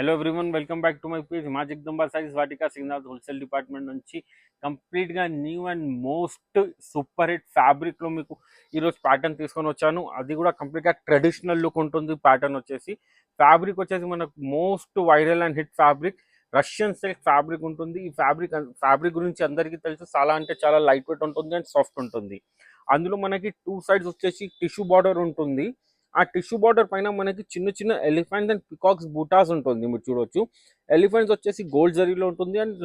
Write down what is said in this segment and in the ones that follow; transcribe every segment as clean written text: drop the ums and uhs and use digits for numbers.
Hello everyone, welcome back to my page. మా జగదంబా సారీస్ వాటికా సింగనాథ్ wholesale department నుంచి కంప్లీట్గా new and most super hit ఫ్యాబ్రిక్లో మీకు ఈరోజు ప్యాటర్న్ తీసుకొని వచ్చాను. అది కూడా కంప్లీట్గా ట్రెడిషనల్ లుక్ ఉంటుంది. ప్యాటర్న్ వచ్చేసి ఫ్యాబ్రిక్ వచ్చేసి మనకు most viral and hit fabric Russian silk fabric ఉంటుంది. ఈ ఫ్యాబ్రిక్ గురించి అందరికీ తెలుసు, చాలా అంటే చాలా లైట్ వెయిట్ ఉంటుంది అండ్ సాఫ్ట్ ఉంటుంది. అందులో మనకి టూ సైడ్స్ వచ్చేసి టిష్యూ బార్డర్ ఉంటుంది. ఆ టిష్యూ బార్డర్ పైన మనకి చిన్న చిన్న ఎలిఫెంట్స్ అండ్ పికాక్స్ బూటాస్ ఉంటుంది. మీరు చూడొచ్చు, ఎలిఫెంట్స్ వచ్చేసి గోల్డ్ జరీలో ఉంటుంది అండ్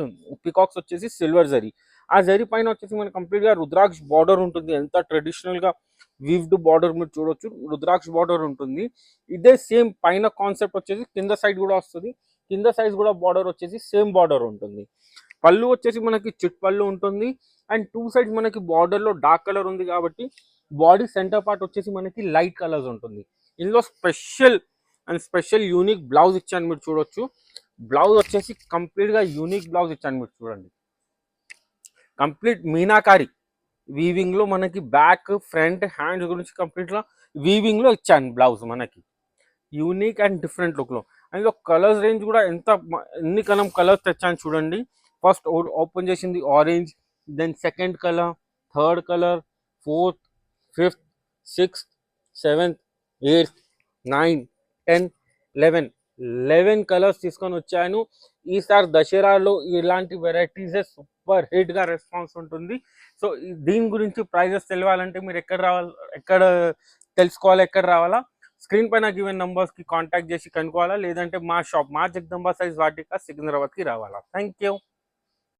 పికాక్స్ వచ్చేసి సిల్వర్ జరీ. ఆ జరీ పైన వచ్చేసి మనకి కంప్లీట్ గా రుద్రాక్ష బార్డర్ ఉంటుంది. ఎంత ట్రెడిషనల్ గా వీవ్డ్ బార్డర్ మీరు చూడొచ్చు, రుద్రాక్ష బార్డర్ ఉంటుంది. ఇదే సేమ్ పైన కాన్సెప్ట్ వచ్చేసి కింద సైడ్ కూడా వస్తుంది. కింద సైజ్ కూడా బార్డర్ వచ్చేసి సేమ్ బార్డర్ ఉంటుంది. పళ్ళు వచ్చేసి మనకి చిట్ పళ్ళు ఉంటుంది అండ్ టూ సైడ్స్ మనకి బార్డర్ లో డార్క్ కలర్ ఉంది కాబట్టి బాడీ సెంటర్ పార్ట్ వచ్చేసి మనకి లైట్ కలర్స్ ఉంటుంది. ఇందులో స్పెషల్ యూనిక్ బ్లౌజ్ ఇచ్చాను, మీరు చూడొచ్చు. బ్లౌజ్ వచ్చేసి కంప్లీట్ గా యూనిక్ బ్లౌజ్ ఇచ్చాను, మీరు చూడండి. కంప్లీట్ మీనాకారి వీవింగ్ లో మనకి బ్యాక్ ఫ్రంట్ హ్యాండ్స్ గురించి కంప్లీట్ గా వీవింగ్ లో ఇచ్చాను బ్లౌజ్. మనకి యూనిక్ అండ్ డిఫరెంట్ లుక్ లో. అందులో కలర్స్ రేంజ్ కూడా ఎన్ని కలర్స్ తెచ్చాను చూడండి. ఫస్ట్ ఓపెన్ చేసింది orange, then second colour, third colour, fourth, fifth, sixth, seventh, eighth, 9, 10, 11 colours తీసుకొని వచ్చాను. ఈసారి దసరాలో ఇలాంటి వెరైటీస్ సూపర్ హిట్ గా రెస్పాన్స్ ఉంటుంది. సో దీని గురించి ప్రైజెస్ తెలియాలంటే మీరు ఎక్కడ తెలుసుకోవాలి, ఎక్కడ రావాలా? స్క్రీన్ పైన గివెన్ నంబర్స్ కి కాంటాక్ట్ చేసి కనుక్కోవాలా, లేదంటే మా షాప్ మా జగదంబా సారీస్ వాటికా సికింద్రాబాద్ కి రావాలా. Thank you.